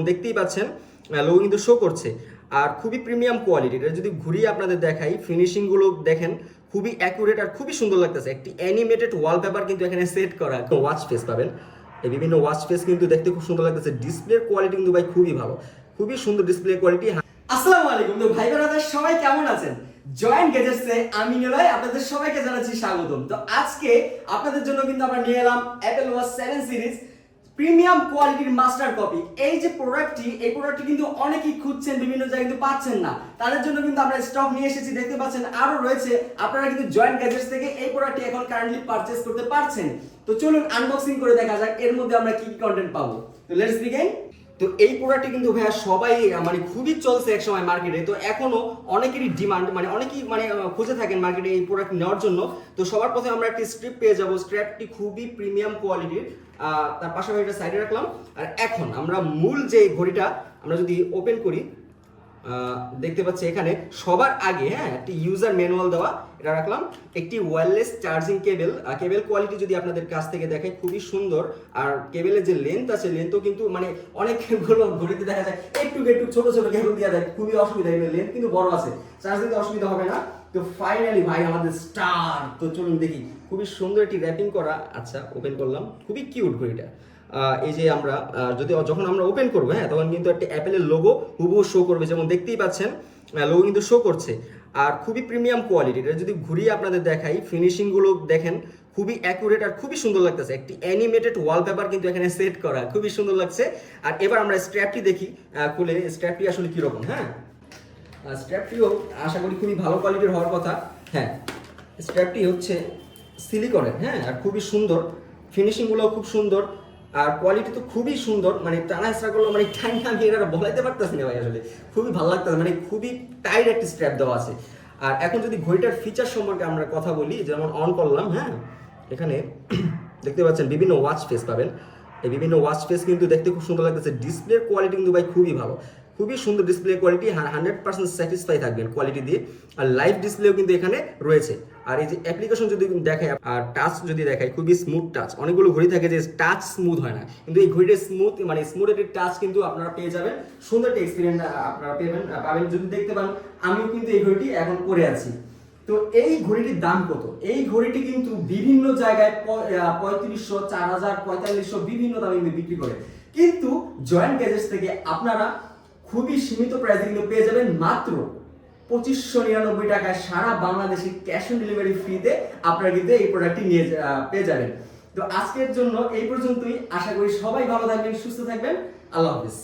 দেখতেই পাচ্ছেন লোগো কিন্তু শো করছে আর খুবই প্রিমিয়াম কোয়ালিটির। এটা যদি ঘুরিয়ে আপনাদের দেখাই, ফিনিশিং গুলো দেখেন খুবই অ্যাকুরেট আর খুবই সুন্দর লাগতেছে। একটি অ্যানিমেটেড ওয়ালপেপার কিন্তু এখানে সেট করা, ওয়াচ ফেস পাবেন। এই বিভিন্ন ওয়াচ ফেস কিন্তু দেখতে খুব সুন্দর লাগতেছে। ডিসপ্লের কোয়ালিটি কিন্তু ভাই খুবই ভালো, খুবই সুন্দর ডিসপ্লে কোয়ালিটি। আসসালামু আলাইকুম, তো ভাই বোনেরা সবাই কেমন আছেন? জয়েন্ট গ্যাজেটসে আমি নিলয় আপনাদের সবাইকে জানাচ্ছি স্বাগতম। তো আজকে আপনাদের জন্য কিন্তু আমরা নিয়ে এলাম অ্যাপল ওয়াচ 7 সিরিজ প্রিমিয়াম কোয়ালিটির মাস্টার কপি। এই যে প্রোডাক্টটি কিন্তু অনেকেই খুঁজছেন, বিভিন্ন জায়গায় কিন্তু পাচ্ছেন না। তাদের জন্য কিন্তু আমরা স্টক নিয়ে এসেছি, দেখতে পাচ্ছেন আরো রয়েছে। আপনারা কিন্তু জয়েন্ট গ্যাজেটস থেকে এই প্রোডাক্টটি এখন কারেন্টলি পারচেজ করতে পারছেন। তো চলুন আনবক্সিং করে দেখা যাক এর মধ্যে আমরা কি কি কন্টেন্ট পাবো। তো লেটস বিগিন। তো এই প্রোডাক্টটি কিন্তু ভাইয়া সবাই মানে খুবই চলছে এক সময় মার্কেটে। তো এখনো অনেকেরই ডিমান্ড, মানে অনেকেই খুঁজে থাকেন মার্কেটে এই প্রোডাক্ট নেওয়ার জন্য। তো সবার প্রথমে আমরা একটি স্ট্রিপ পেয়ে যাবো। স্ট্র্যাপটি খুবই প্রিমিয়াম কোয়ালিটির, তার পাশাপাশি এটা সাইডে রাখলাম। আর এখন আমরা মূল যে ঘড়িটা আমরা যদি ওপেন করি, দেখতে পাচ্ছি এখানে সবার আগে একটি ইউজার ম্যানুয়াল দেওয়া, এটা রাখলাম। একটি ওয়্যারলেস চার্জিং কেবল কোয়ালিটি যদি আপনাদের কাছ থেকে দেখায় খুবই সুন্দর। আর কেবলের যে লেন্থ আছে, লেন্থও কিন্তু মানে অনেকগুলো ঘড়িতে দেখা যায় একটু ছোট কেবল দেওয়া যায়, খুবই অসুবিধা। লেন্থ কিন্তু বড় আছে, চার্জ দিতে অসুবিধা হবে না। তো ফাইনালি ভাই আমাদের স্টার। তো চলুন দেখি, খুবই সুন্দর একটি র্যাপিং করা। আচ্ছা, ওপেন করলাম, খুবই কিউট ঘড়িটা। এই যে আমরা যখন আমরা ওপেন করবো তখন কিন্তু একটা অ্যাপেলের লোগো হুবহু শো করবে, যেমন দেখতেই পাচ্ছেন লোগো কিন্তু শো করছে। আর খুবই প্রিমিয়াম কোয়ালিটির। এটা যদি ঘুরিয়ে আপনাদের দেখাই, ফিনিশিং গুলো দেখেন খুবই অ্যাকুরেট আর খুবই সুন্দর লাগতেছে। একটি অ্যানিমেটেড ওয়ালপেপার কিন্তু এখানে সেট করা, খুবই সুন্দর লাগছে। আর এবার আমরা স্ট্র্যাপটি দেখি, খুলে স্ট্র্যাপটি আসলে কিরকম। স্ট্র্যাপটিও আশা করি খুবই ভালো কোয়ালিটির হওয়ার কথা। স্ট্র্যাপটি হচ্ছে সিলিকনের, আর খুবই সুন্দর, ফিনিশিংগুলোও খুব সুন্দর। আর কোয়ালিটি তো খুবই সুন্দর, মানে টানা হেঁচড়া করলো মানে টাইমটা আমি এটা বলাইতে পারতেছি না ভাই, আসলে খুবই ভালো লাগতেছে। মানে খুবই টাইট একটি স্ট্র্যাপ দেওয়া আছে। আর এখন যদি ঘড়িটার ফিচার সম্পর্কে আমরা কথা বলি, যেমন অন করলাম, এখানে দেখতে পাচ্ছেন বিভিন্ন ওয়াচ ফেস পাবেন। এই বিভিন্ন ওয়াচ ফেস কিন্তু দেখতে খুব সুন্দর লাগতেছে। ডিসপ্লের কোয়ালিটি কিন্তু ভাই খুবই ভালো, খুবই সুন্দর ডিসপ্লে কোয়ালিটি। 100% স্যাটিসফাই থাকবেন কোয়ালিটি দিয়ে। আর লাইভ ডিসপ্লেও কিন্তু এখানে রয়েছে। আর এই যে অ্যাপ্লিকেশন যদি দেখায় আর টাচ যদি দেখায়, খুবই স্মুথ টাচ। অনেকগুলো ঘড়ি থাকে যে টাচ স্মুথ হয় না, কিন্তু এই ঘড়িটা স্মুথ, মানে স্মুথ একটি টাচ কিন্তু আপনারা পেয়ে যাবেন। সুন্দর একটা এক্সপিরিয়েন্স আপনারা পাবেন যদি দেখতে পান। আমিও কিন্তু এই ঘড়িটি এখন পরে আছি। তো এই ঘড়িটির দাম কত? এই ঘড়িটি কিন্তু বিভিন্ন জায়গায় 3500, 4000, 4500 বিভিন্ন দামে কিন্তু বিক্রি করে। কিন্তু জয়েন্ট গ্যাজেটস থেকে আপনারা খুবই সীমিত প্রাইসে কিন্তু পেয়ে যাবেন মাত্র 2599 টাকায় সারা বাংলাদেশে ক্যাশ অন ডেলিভারি ফ্রিতে আপনারা কিন্তু এই প্রোডাক্টটি নিয়ে পেয়ে যাবেন। তো আজকের জন্য এই পর্যন্তই। আশা করি সবাই ভালো থাকবেন, সুস্থ থাকবেন। আল্লাহ হাফেজ।